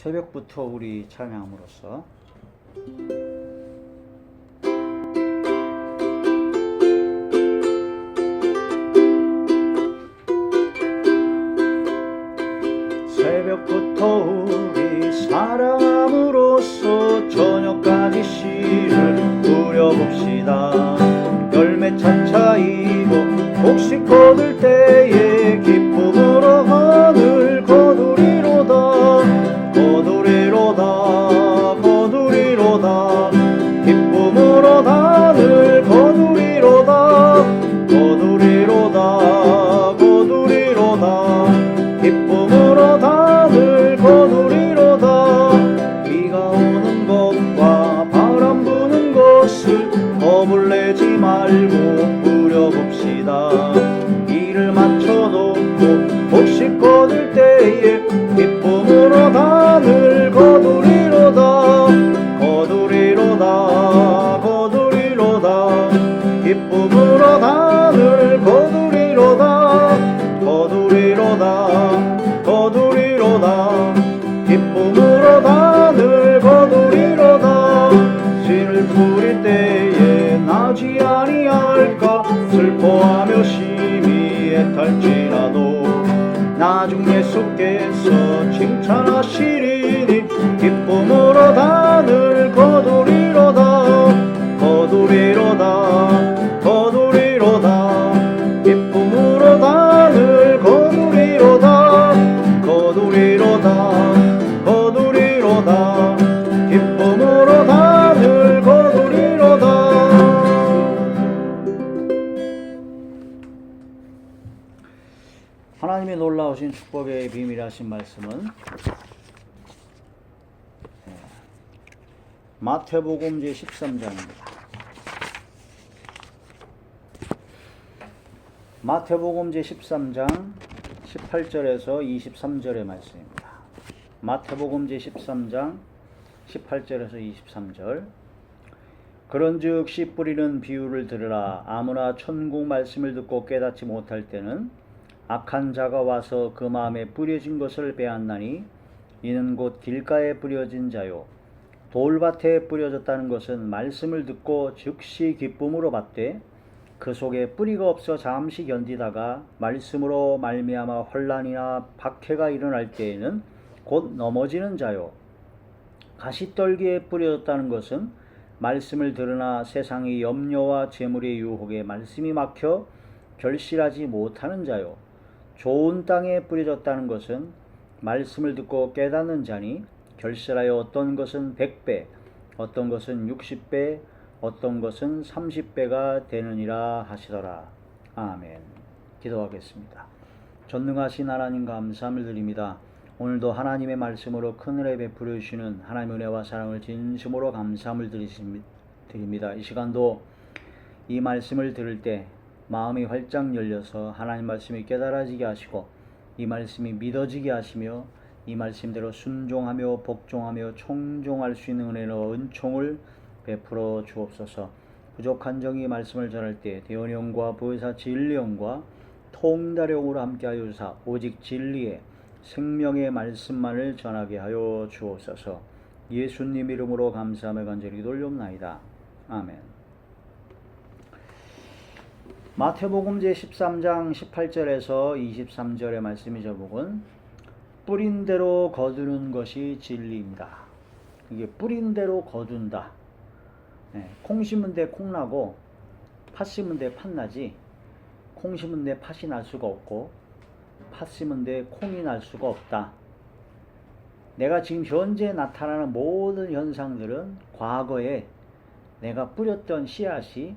새벽부터 우리 찬양함으로써 새벽부터 우리 사랑함으로써 저녁까지 시를 부려봅시다. 열매 차차이고 곡식 거둘 때에 기쁨으로 하늘 거두리로다. 거두리로다 거두리로다 기쁨으로 하늘 거두리로다. 거두리로다 거두리로다 기쁨으로 하늘 거두리로다. 비가 오는 것과 바람 부는 것을 겁을 내지 말고 부려봅시다. 이를 맞춰놓고 곡식 거둘 때에 기쁨으로 하늘 거두리로다. 거두리로다 거두리로다 기쁨으로 하늘 거두리로다. 거두리로다 거두리로다 기쁨으로 하늘 거두리로다. 씨를 뿌릴 때에 나지 아니할까 슬퍼하며 심히 애탈지라도 나중 예수께서 칭찬하시리니 기쁨으로 하늘 거두리로다. 거두리로다 거두리로다 기쁨으로 하늘 거두리로다. 거두리로다 거두리로다 기쁨으로 하늘 거두리로다. 하나님의 놀라우신 축복의 비밀하신 말씀은 마태복음 제13장입니다. 마태복음 제13장 18절에서 23절의 말씀입니다. 마태복음 제13장 18절에서 23절. 그런즉 씨 뿌리는 비유를 들으라. 아무나 천국 말씀을 듣고 깨닫지 못할 때는 악한 자가 와서 그 마음에 뿌려진 것을 빼앗나니 이는 곧 길가에 뿌려진 자요 돌밭에 뿌려졌다는 것은 말씀을 듣고 즉시 기쁨으로 받되 그 속에 뿌리가 없어 잠시 견디다가 말씀으로 말미암아 혼란이나 박해가 일어날 때에는 곧 넘어지는 자요 가시떨기에 뿌려졌다는 것은 말씀을 들으나 세상의 염려와 재물의 유혹에 말씀이 막혀 결실하지 못하는 자요 좋은 땅에 뿌려졌다는 것은 말씀을 듣고 깨닫는 자니 결실하여 어떤 것은 100배 어떤 것은 60배 어떤 것은 30배가 되느니라 하시더라. 아멘. 기도하겠습니다. 전능하신 하나님 감사함을 드립니다. 오늘도 하나님의 말씀으로 큰 은혜 베풀어 주시는 하나님의 은혜와 사랑을 진심으로 감사함을 드립니다. 이 시간도 이 말씀을 들을 때 마음이 활짝 열려서 하나님 말씀이 깨달아지게 하시고 이 말씀이 믿어지게 하시며 이 말씀대로 순종하며 복종하며 청종할 수 있는 은혜와 은총을 베풀어 주옵소서. 부족한 정의 말씀을 전할 때 대언형과 보혜사 진리형과 통달형으로 함께하여 주사 오직 진리의 생명의 말씀만을 전하게 하여 주옵소서. 예수님 이름으로 감사하며 간절히 돌려옵나이다. 아멘. 마태복음 제13장 18절에서 23절의 말씀이 제목은 뿌린 대로 거두는 것이 진리입니다. 이게 뿌린 대로 거둔다. 콩 심은 데 콩 나고 팥 심은 데 팥 나지 콩 심은 데 팥이 날 수가 없고 팥 심은 데 콩이 날 수가 없다. 내가 지금 현재 나타나는 모든 현상들은 과거에 내가 뿌렸던 씨앗이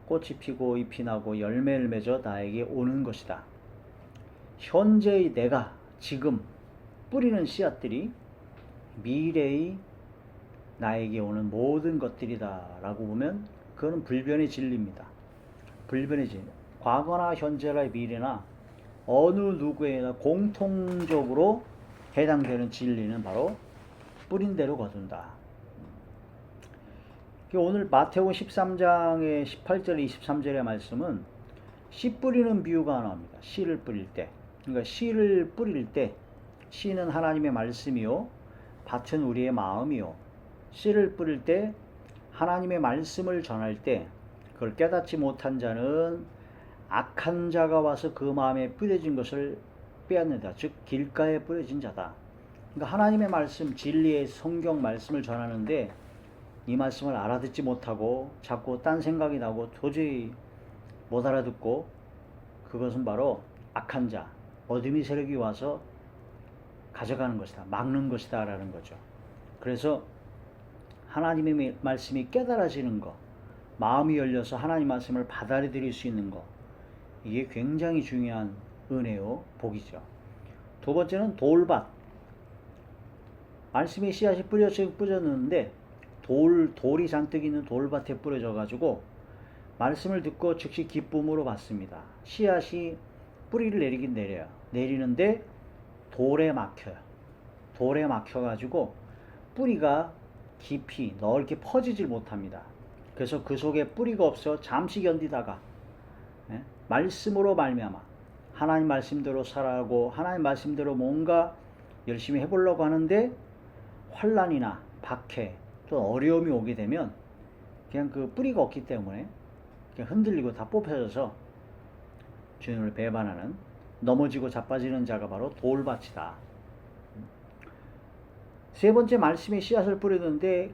꽃이 피고 잎이 나고 열매를 맺어 나에게 오는 것이다. 현재의 내가 지금 뿌리는 씨앗들이 미래의 나에게 오는 모든 것들이다 라고 보면 그거는 불변의 진리입니다. 불변의 진리. 과거나 현재나 미래나 어느 누구에나 공통적으로 해당되는 진리는 바로 뿌린 대로 거둔다. 오늘 마태복음 13장의 18절 23절의 말씀은 씨 뿌리는 비유가 나옵니다. 씨를 뿌릴 때. 그러니까 씨를 뿌릴 때 씨는 하나님의 말씀이요 밭은 우리의 마음이요. 씨를 뿌릴 때 하나님의 말씀을 전할 때 그걸 깨닫지 못한 자는 악한 자가 와서 그 마음에 뿌려진 것을 빼앗는다. 즉 길가에 뿌려진 자다. 그러니까 하나님의 말씀, 진리의 성경 말씀을 전하는데 이 말씀을 알아듣지 못하고 자꾸 딴 생각이 나고 도저히 못 알아듣고, 그것은 바로 악한 자, 어둠의 세력이 와서 가져가는 것이다, 막는 것이다 라는 거죠. 그래서 하나님의 말씀이 깨달아지는 것, 마음이 열려서 하나님 말씀을 받아들일 수 있는 것, 이게 굉장히 중요한 은혜요, 복이죠. 두 번째는 돌밭. 말씀이 씨앗이 뿌려졌는데 돌이 잔뜩 있는 돌밭에 뿌려져가지고 말씀을 듣고 즉시 기쁨으로 받습니다. 씨앗이 뿌리를 내리긴 내려요. 내리는데 돌에 막혀요. 돌에 막혀가지고 뿌리가 깊이 넓게 퍼지질 못합니다. 그래서 그 속에 뿌리가 없어 잠시 견디다가 말씀으로 말미암아 하나님 말씀대로 살아가고 하나님 말씀대로 뭔가 열심히 해보려고 하는데 환난이나 박해 또 어려움이 오게 되면 그냥 그 뿌리가 없기 때문에 그냥 흔들리고 다 뽑혀져서 주님을 배반하는, 넘어지고 자빠지는 자가 바로 돌밭이다. 세 번째, 말씀의 씨앗을 뿌리는데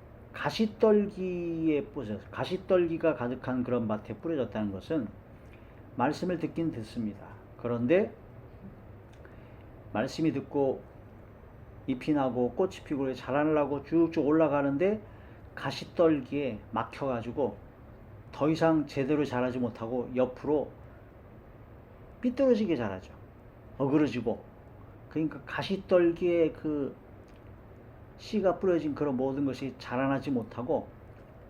가시떨기가 가득한 그런 밭에 뿌려졌다는 것은 말씀을 듣긴 듣습니다. 그런데 말씀이 듣고 잎이 나고 꽃이 피고 자라려고 쭉쭉 올라가는데 가시떨기에 막혀가지고 더 이상 제대로 자라지 못하고 옆으로 삐뚤어지게 자라죠. 어그러지고. 그러니까 가시떨기에 그 씨가 뿌려진 그런 모든 것이 자라나지 못하고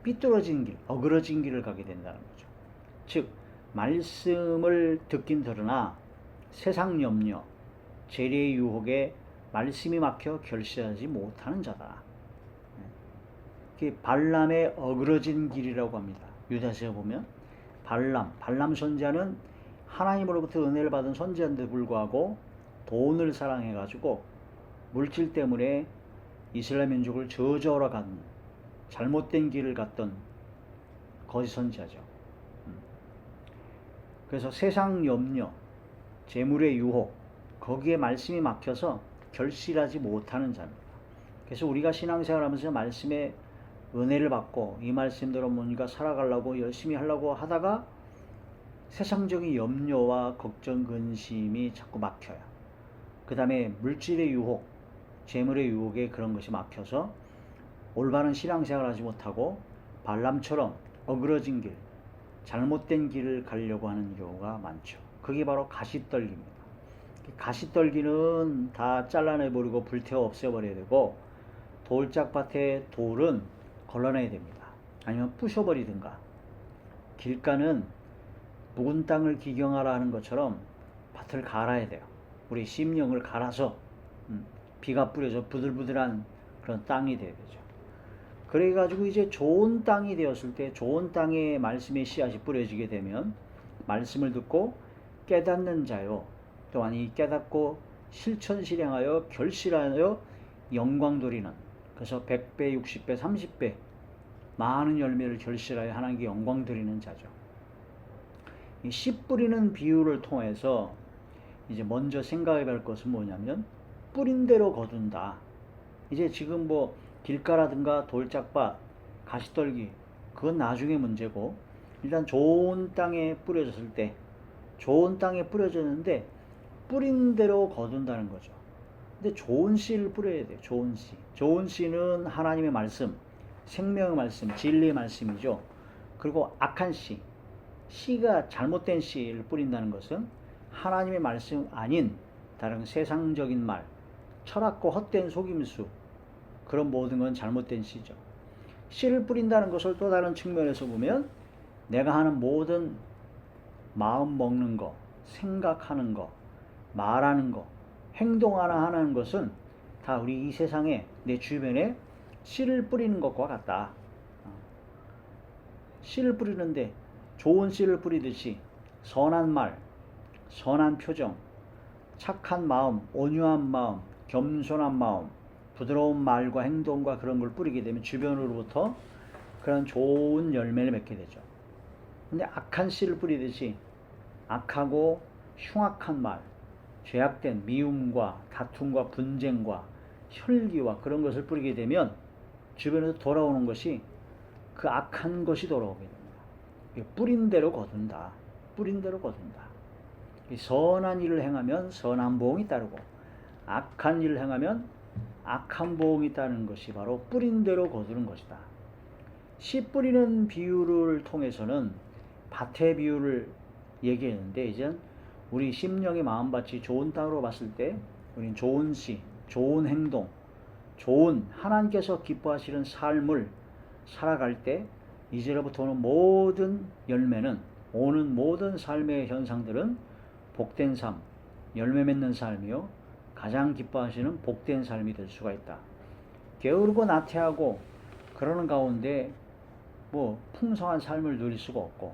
삐뚤어진 길, 어그러진 길을 가게 된다는 거죠. 즉 말씀을 듣긴 들으나 세상 염려, 재래의 유혹에 말씀이 막혀 결실하지 못하는 자다. 그게 발람의 어그러진 길이라고 합니다. 유다서에 보면 발람 선지자는 하나님으로부터 은혜를 받은 선지자인데 불구하고 돈을 사랑해가지고 물질 때문에 이스라엘 민족을 저주하러 간 잘못된 길을 갔던 거짓 선지자죠. 그래서 세상 염려, 재물의 유혹, 거기에 말씀이 막혀서 결실하지 못하는 자입니다. 그래서 우리가 신앙생활하면서 말씀의 은혜를 받고 이 말씀대로 뭔가 살아가려고 열심히 하려고 하다가 세상적인 염려와 걱정, 근심이 자꾸 막혀요. 그 다음에 물질의 유혹, 재물의 유혹에 그런 것이 막혀서 올바른 신앙생활을 하지 못하고 발람처럼 어그러진 길, 잘못된 길을 가려고 하는 경우가 많죠. 그게 바로 가시떨기입니다. 가시떨기는 다 잘라내버리고 불태워 없애버려야 되고, 돌짝밭의 돌은 걸러내야 됩니다. 아니면 부셔버리든가. 길가는 묵은 땅을 기경하라 하는 것처럼 밭을 갈아야 돼요. 우리 심령을 갈아서 비가 뿌려져 부들부들한 그런 땅이 되어야 되죠. 그래가지고 이제 좋은 땅이 되었을 때, 좋은 땅에 말씀의 씨앗이 뿌려지게 되면 말씀을 듣고 깨닫는 자요, 또한 이 깨닫고 실천 실행하여 결실하여 영광 돌리는, 그래서 100배, 60배, 30배 많은 열매를 결실하여 하나님께 영광 드리는 자죠. 이 씨 뿌리는 비유를 통해서 이제 먼저 생각해 볼 것은 뭐냐면 뿌린 대로 거둔다. 이제 지금 뭐 길가라든가 돌짝밭, 가시떨기, 그건 나중에 문제고, 일단 좋은 땅에 뿌려졌을 때, 좋은 땅에 뿌려졌는데 뿌린 대로 거둔다는 거죠. 근데 좋은 씨를 뿌려야 돼요. 좋은 씨. 좋은 씨는 하나님의 말씀, 생명의 말씀, 진리의 말씀이죠. 그리고 악한 씨, 씨가 잘못된 씨를 뿌린다는 것은 하나님의 말씀 아닌 다른 세상적인 말, 철학과 헛된 속임수, 그런 모든 건 잘못된 씨죠. 씨를 뿌린다는 것을 또 다른 측면에서 보면 내가 하는 모든 마음 먹는 거, 생각하는 거, 말하는 거, 행동하나 하는 것은 다 우리 이 세상에, 내 주변에 씨를 뿌리는 것과 같다. 씨를 뿌리는데 좋은 씨를 뿌리듯이 선한 말, 선한 표정, 착한 마음, 온유한 마음, 겸손한 마음, 부드러운 말과 행동과 그런 걸 뿌리게 되면 주변으로부터 그런 좋은 열매를 맺게 되죠. 근데 악한 씨를 뿌리듯이 악하고 흉악한 말, 죄악된 미움과 다툼과 분쟁과 혈기와 그런 것을 뿌리게 되면 주변에서 돌아오는 것이 그 악한 것이 돌아오게 됩니다. 뿌린 대로 거둔다. 뿌린 대로 거둔다. 선한 일을 행하면 선한 보응이 따르고 악한 일을 행하면 악한 보응이 따르는 것이 바로 뿌린 대로 거두는 것이다. 씨 뿌리는 비유를 통해서는 밭의 비유를 얘기했는데, 이젠 우리 심령의 마음밭이 좋은 땅으로 봤을 때 우린 좋은 씨, 좋은 행동, 좋은 하나님께서 기뻐하시는 삶을 살아갈 때 이제로부터 오는 모든 열매는, 오는 모든 삶의 현상들은 복된 삶, 열매 맺는 삶이요 가장 기뻐하시는 복된 삶이 될 수가 있다. 게으르고 나태하고 그러는 가운데 풍성한 삶을 누릴 수가 없고,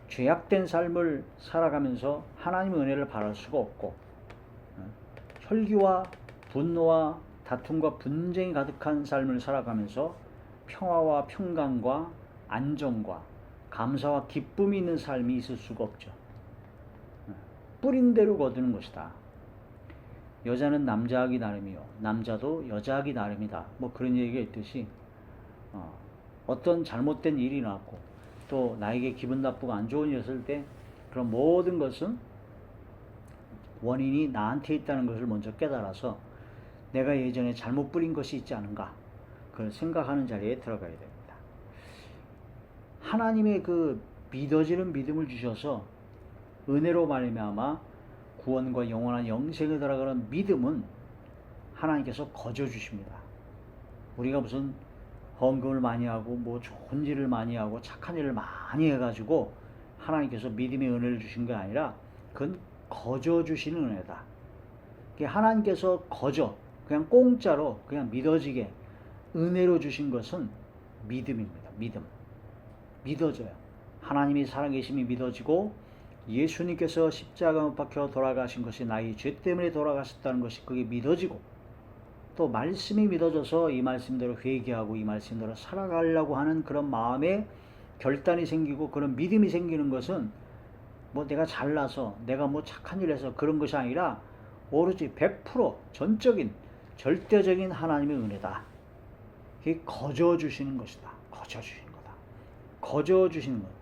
죄악된 삶을 살아가면서 하나님의 은혜를 바랄 수가 없고, 혈기와 분노와 다툼과 분쟁이 가득한 삶을 살아가면서 평화와 평강과 안정과 감사와 기쁨이 있는 삶이 있을 수가 없죠. 뿌린 대로 거두는 것이다. 여자는 남자하기 나름이요 남자도 여자하기 나름이다. 그런 얘기가 있듯이 어떤 잘못된 일이 나왔고 또 나에게 기분 나쁘고 안 좋은 일이 있을 때 그런 모든 것은 원인이 나한테 있다는 것을 먼저 깨달아서 내가 예전에 잘못 뿌린 것이 있지 않은가, 그걸 생각하는 자리에 들어가야 됩니다. 하나님의 그 믿어지는 믿음을 주셔서 은혜로 말미암아 구원과 영원한 영생에 들어가는 믿음은 하나님께서 거저 주십니다. 우리가 무슨 헌금을 많이 하고 좋은 일을 많이 하고 착한 일을 많이 해가지고 하나님께서 믿음의 은혜를 주신 게 아니라 그건 거저 주시는 은혜다. 하나님께서 거저 그냥 공짜로 그냥 믿어지게 은혜로 주신 것은 믿음입니다. 믿음. 믿어져요. 하나님이 살아계심이 믿어지고 예수님께서 십자가 못 박혀 돌아가신 것이 나의 죄 때문에 돌아가셨다는 것이 그게 믿어지고, 또 말씀이 믿어져서 이 말씀대로 회개하고 이 말씀대로 살아가려고 하는 그런 마음에 결단이 생기고 그런 믿음이 생기는 것은 내가 잘나서 내가 착한 일을 해서 그런 것이 아니라 오로지 100% 전적인 절대적인 하나님의 은혜다. 이게 거저 주시는 것이다. 거저 주시는 거다. 거저 주시는 것.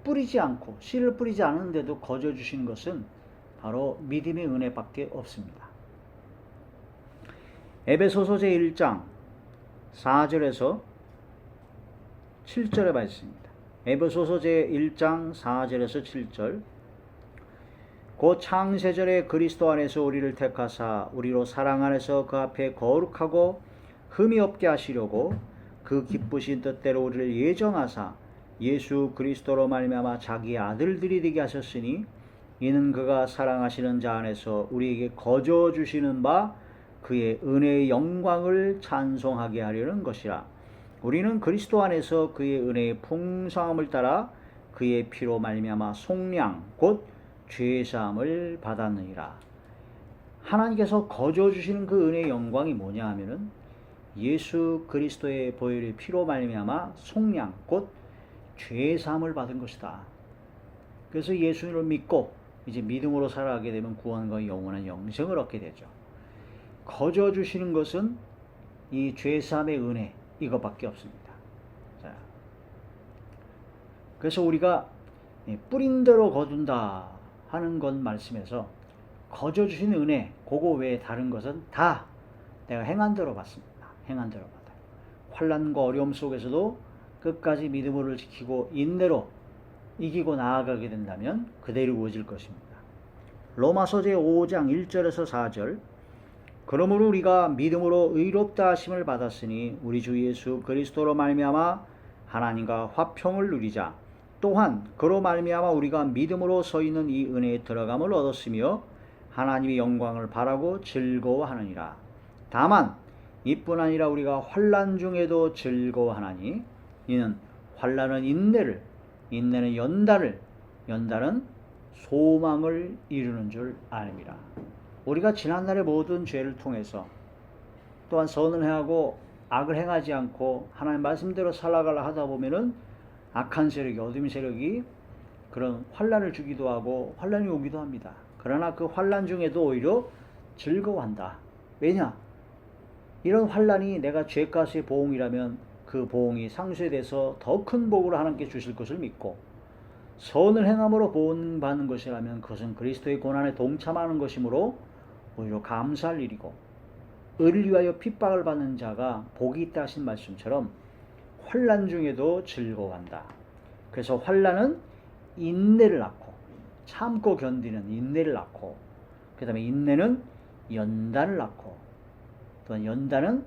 뿌리지 않고 씨를 뿌리지 않은데도 거저 주시는 것은 바로 믿음의 은혜밖에 없습니다. 에베소서 제1장 4절에서 7절의 말씀입니다. 에베소서 제1장 4절에서 7절. 곧 창세전에 그리스도 안에서 우리를 택하사 우리로 사랑 안에서 그 앞에 거룩하고 흠이 없게 하시려고 그 기쁘신 뜻대로 우리를 예정하사 예수 그리스도로 말미암아 자기의 아들들이 되게 하셨으니 이는 그가 사랑하시는 자 안에서 우리에게 거저 주시는 바 그의 은혜의 영광을 찬송하게 하려는 것이라. 우리는 그리스도 안에서 그의 은혜의 풍성함을 따라 그의 피로 말미암아 속량 곧 죄사함을 받았느니라. 하나님께서 거저 주시는 그 은혜의 영광이 뭐냐 하면은 예수 그리스도의 보혈의 피로 말미암아 속량 곧 죄사함을 받은 것이다. 그래서 예수님을 믿고 이제 믿음으로 살아가게 되면 구원과 영원한 영생을 얻게 되죠. 거저 주시는 것은 이 죄사함의 은혜 이것밖에 없습니다. 자, 그래서 우리가 뿌린 대로 거둔다 하는 것 말씀에서 거저 주시는 은혜 그거 외에 다른 것은 다 내가 행한 대로 받습니다. 행한 대로 받아요. 환난과 어려움 속에서도 끝까지 믿음을 지키고 인내로 이기고 나아가게 된다면 그대로 이루어질 것입니다. 로마서 제5장 1절에서 4절. 그러므로 우리가 믿음으로 의롭다 하심을 받았으니 우리 주 예수 그리스도로 말미암아 하나님과 화평을 누리자. 또한 그로 말미암아 우리가 믿음으로 서 있는 이 은혜에 들어감을 얻었으며 하나님의 영광을 바라고 즐거워하느니라. 다만 이뿐 아니라 우리가 환난 중에도 즐거워하나니 이는 환난은 인내를, 인내는 연단을, 연단은 소망을 이루는 줄 아닙니다. 우리가 지난날의 모든 죄를 통해서 또한 선을 행하고 악을 행하지 않고 하나님 말씀대로 살아가려 하다 보면은 악한 세력이, 어둠의 세력이 그런 환난을 주기도 하고 환난이 오기도 합니다. 그러나 그 환난 중에도 오히려 즐거워한다. 왜냐? 이런 환난이 내가 죄가수의 보응이라면 그 보응이 상쇄돼서 더 큰 복을 하나님께 주실 것을 믿고, 선을 행함으로 보응받는 것이라면 그것은 그리스도의 고난에 동참하는 것이므로 오히려 감사할 일이고, 의를 위하여 핍박을 받는 자가 복이 있다 하신 말씀처럼 환난 중에도 즐거워한다. 그래서 환난은 인내를 낳고, 참고 견디는 인내를 낳고, 그 다음에 인내는 연단을 낳고, 또한 연단은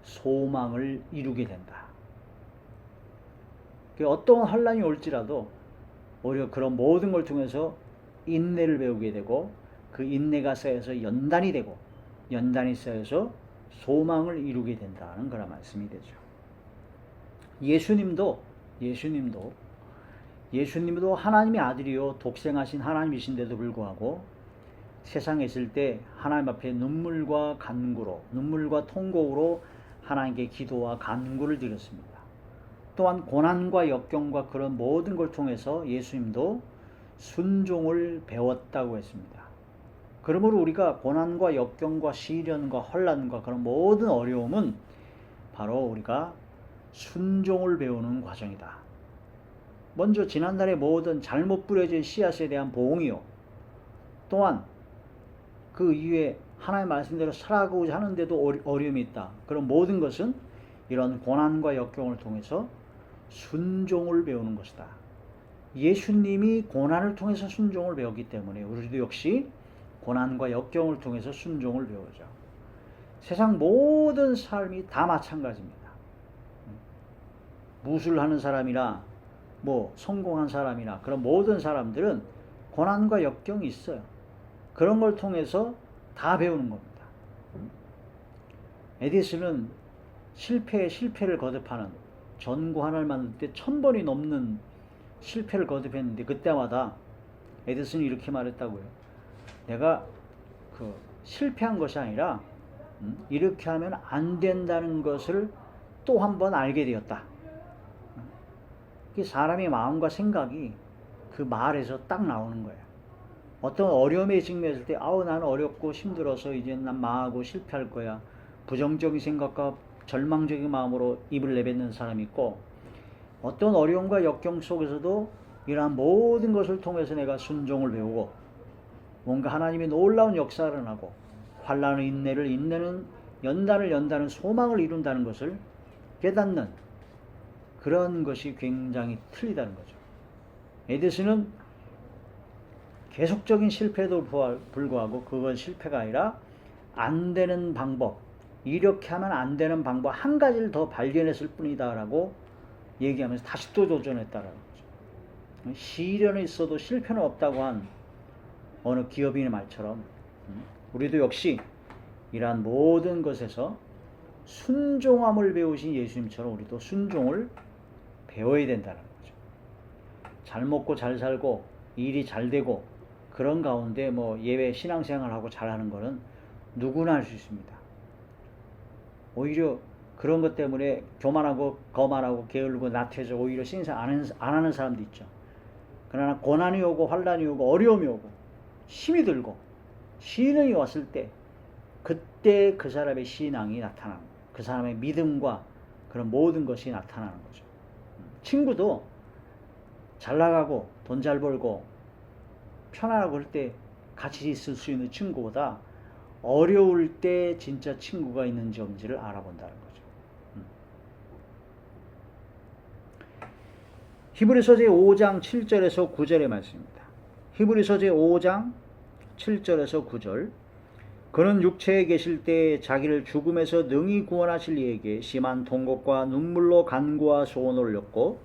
소망을 이루게 된다. 어떤 환난이 올지라도 오히려 그런 모든 걸 통해서 인내를 배우게 되고, 그 인내가 쌓여서 연단이 되고, 연단이 쌓여서 소망을 이루게 된다는 그런 말씀이 되죠. 예수님도 하나님의 아들이요 독생하신 하나님이신데도 불구하고 세상에 있을 때 하나님 앞에 눈물과 간구로, 눈물과 통곡으로 하나님께 기도와 간구를 드렸습니다. 또한 고난과 역경과 그런 모든 걸 통해서 예수님도 순종을 배웠다고 했습니다. 그러므로 우리가 고난과 역경과 시련과 혼란과 그런 모든 어려움은 바로 우리가 순종을 배우는 과정이다. 먼저 지난날의 모든 잘못 뿌려진 씨앗에 대한 보응이요, 또한 그 이후에 하나님의 말씀대로 살아가고자 하는데도 어려움이 있다. 그런 모든 것은 이런 고난과 역경을 통해서 순종을 배우는 것이다. 예수님이 고난을 통해서 순종을 배웠기 때문에 우리도 역시 고난과 역경을 통해서 순종을 배우죠. 세상 모든 삶이 다 마찬가지입니다. 무술하는 사람이나 성공한 사람이나 그런 모든 사람들은 고난과 역경이 있어요. 그런 걸 통해서 다 배우는 겁니다. 에디슨은 실패를 거듭하는, 전구 하나를 만들 때 1000번이 넘는 실패를 거듭했는데, 그때마다 에디슨이 이렇게 말했다고요. 내가 실패한 것이 아니라 이렇게 하면 안 된다는 것을 또 한 번 알게 되었다. 사람의 마음과 생각이 그 말에서 딱 나오는 거예요. 어떤 어려움에 직면했을 때 나는 어렵고 힘들어서 이제 난 망하고 실패할 거야, 부정적인 생각과 절망적인 마음으로 입을 내뱉는 사람이 있고, 어떤 어려움과 역경 속에서도 이러한 모든 것을 통해서 내가 순종을 배우고 뭔가 하나님의 놀라운 역사를 하고 환난의 인내는 연단은 소망을 이룬다는 것을 깨닫는 그런 것이 굉장히 틀리다는 거죠. 에디슨은 계속적인 실패에도 불구하고 그건 실패가 아니라 안 되는 방법, 이렇게 하면 안 되는 방법 한 가지를 더 발견했을 뿐이다 라고 얘기하면서 다시 또 도전했다라는 거죠. 시련이 있어도 실패는 없다고 한 어느 기업인의 말처럼 우리도 역시 이러한 모든 것에서 순종함을 배우신 예수님처럼 우리도 순종을 배워야 된다는 거죠. 잘 먹고 잘 살고 일이 잘 되고 그런 가운데 예외 신앙생활하고 잘하는 거는 누구나 할 수 있습니다. 오히려 그런 것 때문에 교만하고 거만하고 게을르고 나태해져 오히려 신앙 안 하는 사람도 있죠. 그러나 고난이 오고 환난이 오고 어려움이 오고 힘이 들고 시련이 왔을 때 그때 그 사람의 신앙이 나타나는 거예요. 그 사람의 믿음과 그런 모든 것이 나타나는 거죠. 친구도 잘 나가고 돈 잘 벌고 편안하고 할 때 같이 있을 수 있는 친구보다 어려울 때 진짜 친구가 있는지 없는지를 알아본다는 거죠. 히브리서 제5장 7절에서 9절의 말씀입니다. 히브리서 제5장 7절에서 9절. 그는 육체에 계실 때 자기를 죽음에서 능히 구원하실 이에게 심한 통곡과 눈물로 간구와 소원을 올렸고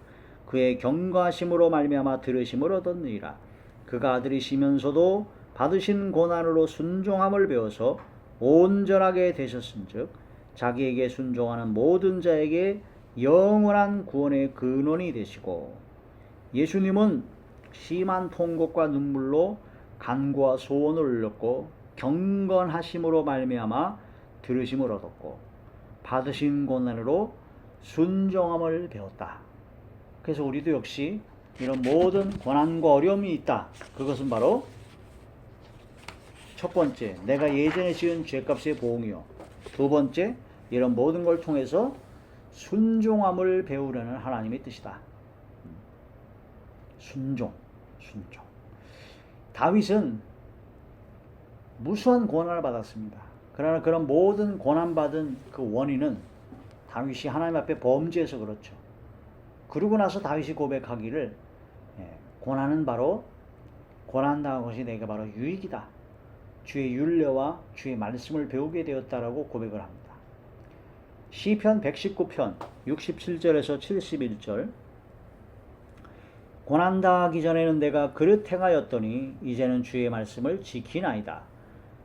그의 경과심으로 말미암아 들으심을 얻었느니라. 그가 아들이시면서도 받으신 고난으로 순종함을 배워서 온전하게 되셨은즉 자기에게 순종하는 모든 자에게 영원한 구원의 근원이 되시고, 예수님은 심한 통곡과 눈물로 간구와 소원을 올렸고 경건하심으로 말미암아 들으심을 얻었고 받으신 고난으로 순종함을 배웠다. 그래서 우리도 역시 이런 모든 고난과 어려움이 있다. 그것은 바로 첫 번째, 내가 예전에 지은 죄값의 보응이요. 두 번째, 이런 모든 걸 통해서 순종함을 배우려는 하나님의 뜻이다. 순종. 다윗은 무수한 고난을 받았습니다. 그러나 그런 모든 고난받은 그 원인은 다윗이 하나님 앞에 범죄해서 그렇죠. 그러고 나서 다윗이 고백하기를 고난당한 것이 내게 바로 유익이다. 주의 율례와 주의 말씀을 배우게 되었다라고 고백을 합니다. 시편 119편 67절에서 71절 고난당하기 전에는 내가 그릇 행하였더니 이제는 주의 말씀을 지키나이다.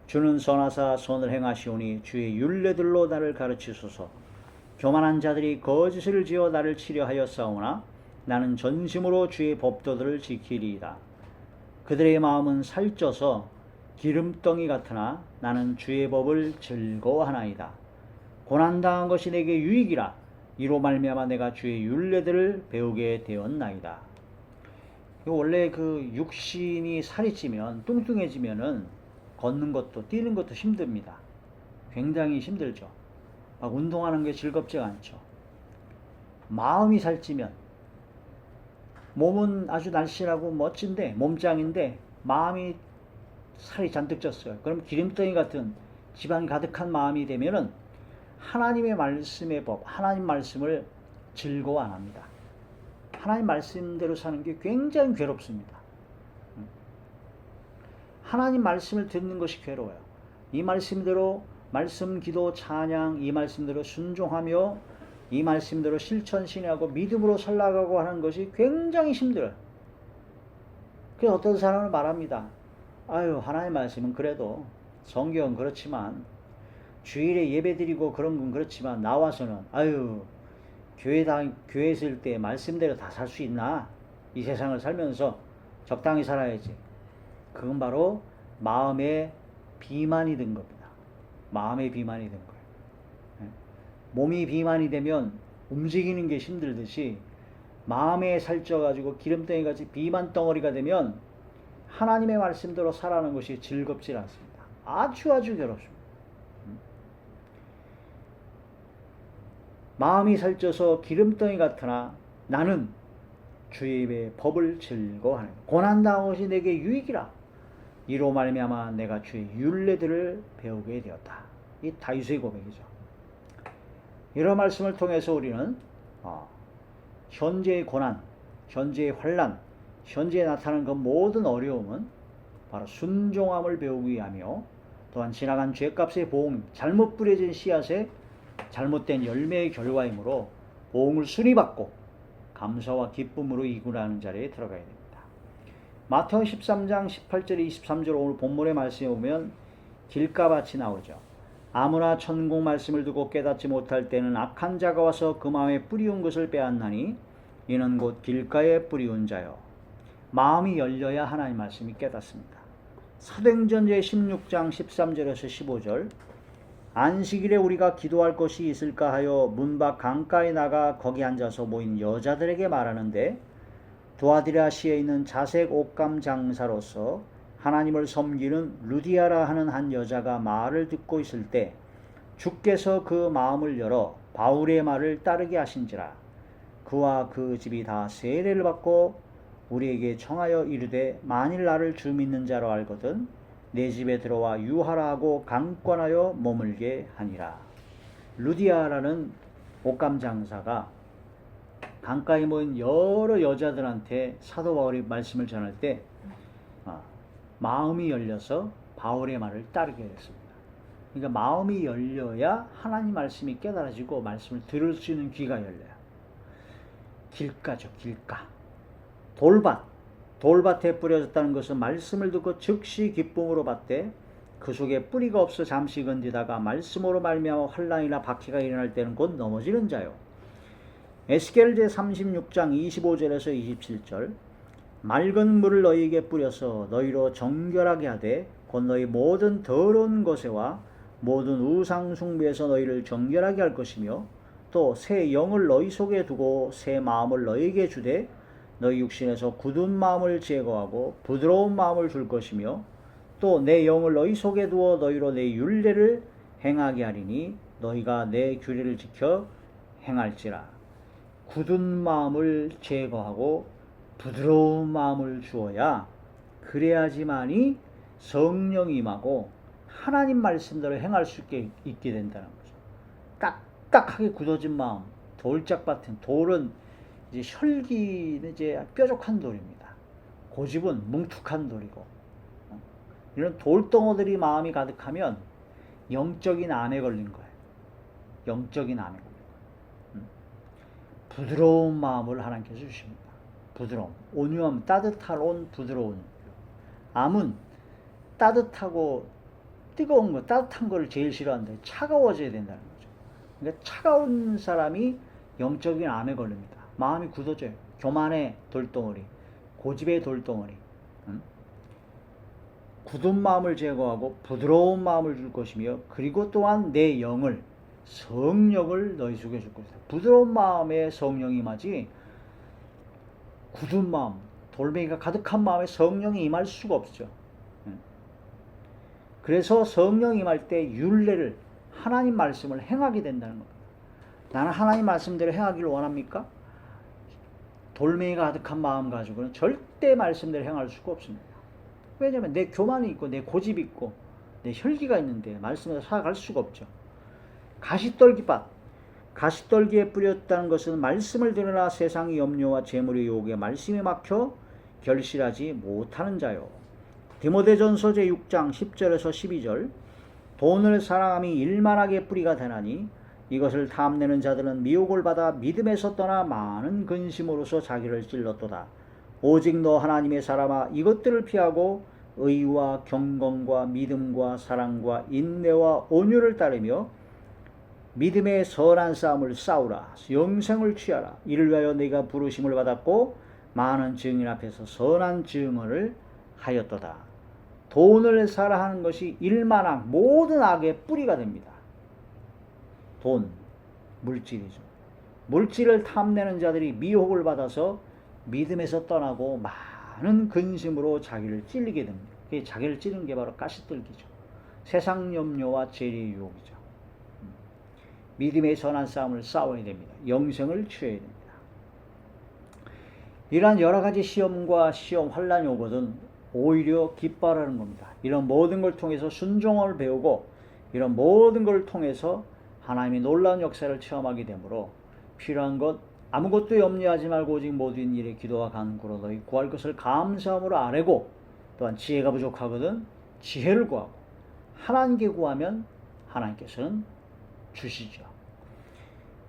주는 선하사 선을 행하시오니 주의 율례들로 나를 가르치소서. 교만한 자들이 거짓을 지어 나를 치려하였사오나 나는 전심으로 주의 법도들을 지키리이다. 그들의 마음은 살쪄서 기름덩이 같으나 나는 주의 법을 즐거워하나이다. 고난당한 것이 내게 유익이라. 이로 말미암아 내가 주의 율례들을 배우게 되었나이다. 원래 그 육신이 살이 찌면 뚱뚱해지면은 걷는 것도 뛰는 것도 힘듭니다. 굉장히 힘들죠. 막 운동하는 게 즐겁지가 않죠. 마음이 살찌면 몸은 아주 날씬하고 멋진데 몸짱인데 마음이 살이 잔뜩 쪘어요. 그럼 기름덩이 같은 지방이 가득한 마음이 되면은 하나님의 말씀의 법, 하나님 말씀을 즐거워 안 합니다. 하나님 말씀대로 사는 게 굉장히 괴롭습니다. 하나님 말씀을 듣는 것이 괴로워요. 이 말씀대로 말씀, 기도, 찬양, 이 말씀대로 순종하며 이 말씀대로 실천 신뢰하고 믿음으로 살아가고 하는 것이 굉장히 힘들어요. 그래서 어떤 사람은 말합니다. 아유, 하나님 말씀은 그래도 성경은 그렇지만 주일에 예배드리고 그런 건 그렇지만 나와서는 아유, 교회 있을 때 말씀대로 다 살 수 있나? 이 세상을 살면서 적당히 살아야지. 그건 바로 마음의 비만이 된 겁니다. 마음의 비만이 된 거예요. 몸이 비만이 되면 움직이는 게 힘들듯이 마음에 살쪄가지고 기름덩이같이 비만 덩어리가 되면 하나님의 말씀대로 살아가는 것이 즐겁지 않습니다. 아주 괴롭습니다. 마음이 살쪄서 기름덩이 같으나 나는 주의 입의 법을 즐거워하는 고난당한 것이 내게 유익이라. 이로 말미암아 내가 주의 율례들을 배우게 되었다. 이 다윗의 고백이죠. 이런 말씀을 통해서 우리는 현재의 고난, 현재의 환난, 현재에 나타나는 그 모든 어려움은 바로 순종함을 배우기 위하며 또한 지나간 죄값의 보응, 잘못 뿌려진 씨앗의 잘못된 열매의 결과이므로 보응을 순히 받고 감사와 기쁨으로 이구라는 자리에 들어가야 됩니다. 마태복음 13장 18절에 23절 오늘 본문의 말씀에 보면 길가밭이 나오죠. 아무나 천국 말씀을 두고 깨닫지 못할 때는 악한 자가 와서 그 마음에 뿌리운 것을 빼앗나니 이는 곧 길가에 뿌리운 자요. 마음이 열려야 하나님 말씀이 깨닫습니다. 사도행전 제16장 13절에서 15절 안식일에 우리가 기도할 것이 있을까 하여 문 밖 강가에 나가 거기 앉아서 모인 여자들에게 말하는데 두아디라시에 있는 자색 옷감 장사로서 하나님을 섬기는 루디아라 하는 한 여자가 말을 듣고 있을 때 주께서 그 마음을 열어 바울의 말을 따르게 하신지라. 그와 그 집이 다 세례를 받고 우리에게 청하여 이르되 만일 나를 주 믿는 자로 알거든 내 집에 들어와 유하라 하고 강권하여 머물게 하니라. 루디아라는 옷감 장사가 강가에 모인 여러 여자들한테 사도 바울이 말씀을 전할 때 마음이 열려서 바울의 말을 따르게 됐습니다. 그러니까 마음이 열려야 하나님 말씀이 깨달아지고 말씀을 들을 수 있는 귀가 열려요. 길가죠, 길가. 돌밭에 뿌려졌다는 것은 말씀을 듣고 즉시 기쁨으로 받되 그 속에 뿌리가 없어 잠시 건지다가 말씀으로 말미암아 환난이나 박해가 일어날 때는 곧 넘어지는 자요. 에스겔 제36장 25절에서 27절 맑은 물을 너희에게 뿌려서 너희로 정결하게 하되 곧 너희 모든 더러운 것에와 모든 우상 숭배에서 너희를 정결하게 할 것이며 또 새 영을 너희 속에 두고 새 마음을 너희에게 주되 너희 육신에서 굳은 마음을 제거하고 부드러운 마음을 줄 것이며 또 내 영을 너희 속에 두어 너희로 내 율례를 행하게 하리니 너희가 내 규례를 지켜 행할지라. 굳은 마음을 제거하고 부드러운 마음을 주어야 그래야지만이 성령이 임하고 하나님 말씀대로 행할 수 있게 된다는 거죠. 딱딱하게 굳어진 마음, 돌짝 같은 돌은 이제 혈기는 이제 뾰족한 돌입니다. 고집은 뭉툭한 돌이고, 이런 돌덩어들이 마음이 가득하면 영적인 암에 걸린 거예요. 영적인 암에 걸린 거예요. 부드러운 마음을 하나님께서 주십니다. 부드러움, 온유함, 따뜻한 부드러운. 암은 따뜻하고 뜨거운 거, 따뜻한 거를 제일 싫어한다. 차가워져야 된다는 거죠. 그러니까 차가운 사람이 영적인 암에 걸립니다. 마음이 굳어져요. 교만의 돌덩어리, 고집의 돌덩어리. 굳은 마음을 제거하고 부드러운 마음을 줄 것이며 그리고 또한 내 영을, 성령을 너희 속에 줄 것이다. 부드러운 마음에 성령이 임하지 굳은 마음, 돌멩이가 가득한 마음에 성령이 임할 수가 없죠. 그래서 성령이 임할 때 율례를, 하나님 말씀을 행하게 된다는 겁니다. 나는 하나님 말씀대로 행하기를 원합니까? 돌멩이가 가득한 마음 가지고는 절대 말씀대로 행할 수가 없습니다. 왜냐하면 내 교만이 있고 내 고집이 있고 내 혈기가 있는데 말씀대로 살아갈 수가 없죠. 가시떨기밭, 가시떨기에 뿌렸다는 것은 말씀을 들으나 세상의 염려와 재물의 유혹에 말씀이 막혀 결실하지 못하는 자요. 디모데전서 제6장 10절에서 12절. 돈을 사랑함이 일만하게 뿌리가 되나니 이것을 탐내는 자들은 미혹을 받아 믿음에서 떠나 많은 근심으로서 자기를 찔렀도다. 오직 너 하나님의 사람아, 이것들을 피하고 의와 경건과 믿음과 사랑과 인내와 온유를 따르며 믿음의 선한 싸움을 싸우라. 영생을 취하라. 이를 위하여 네가 부르심을 받았고 많은 증인 앞에서 선한 증언을 하였도다. 돈을 사랑하는 것이 일만한 모든 악의 뿌리가 됩니다. 돈, 물질이죠. 물질을 탐내는 자들이 미혹을 받아서 믿음에서 떠나고 많은 근심으로 자기를 찔리게 됩니다. 자기를 찌르는 게 바로 가시떨기죠. 세상 염려와 재리의 유혹이죠. 믿음의 선한 싸움을 싸워야 됩니다. 영생을 취해야 됩니다. 이러한 여러 가지 시험과 시험 환란이 오거든 오히려 기뻐하라는 겁니다. 이런 모든 걸 통해서 순종을 배우고 이런 모든 걸 통해서 하나님의 놀라운 역사를 체험하게 되므로 필요한 것 아무것도 염려하지 말고 오직 모든 일에 기도와 간구로 너희 구할 것을 감사함으로 아뢰고, 또한 지혜가 부족하거든 지혜를 구하고 하나님께 구하면 하나님께서는 주시죠.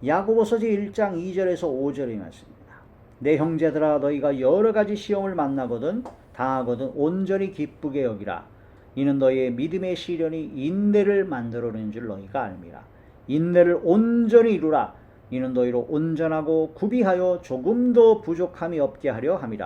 야고보서 제1장 2절에서 5절의 말씀입니다. 내 형제들아, 너희가 여러 가지 시험을 만나거든 당하거든 온전히 기쁘게 여기라. 이는 너희의 믿음의 시련이 인내를 만들어내는 줄 너희가 알미라. 인내를 온전히 이루라. 이는 너희로 온전하고 구비하여 조금도 부족함이 없게 하려 함이라.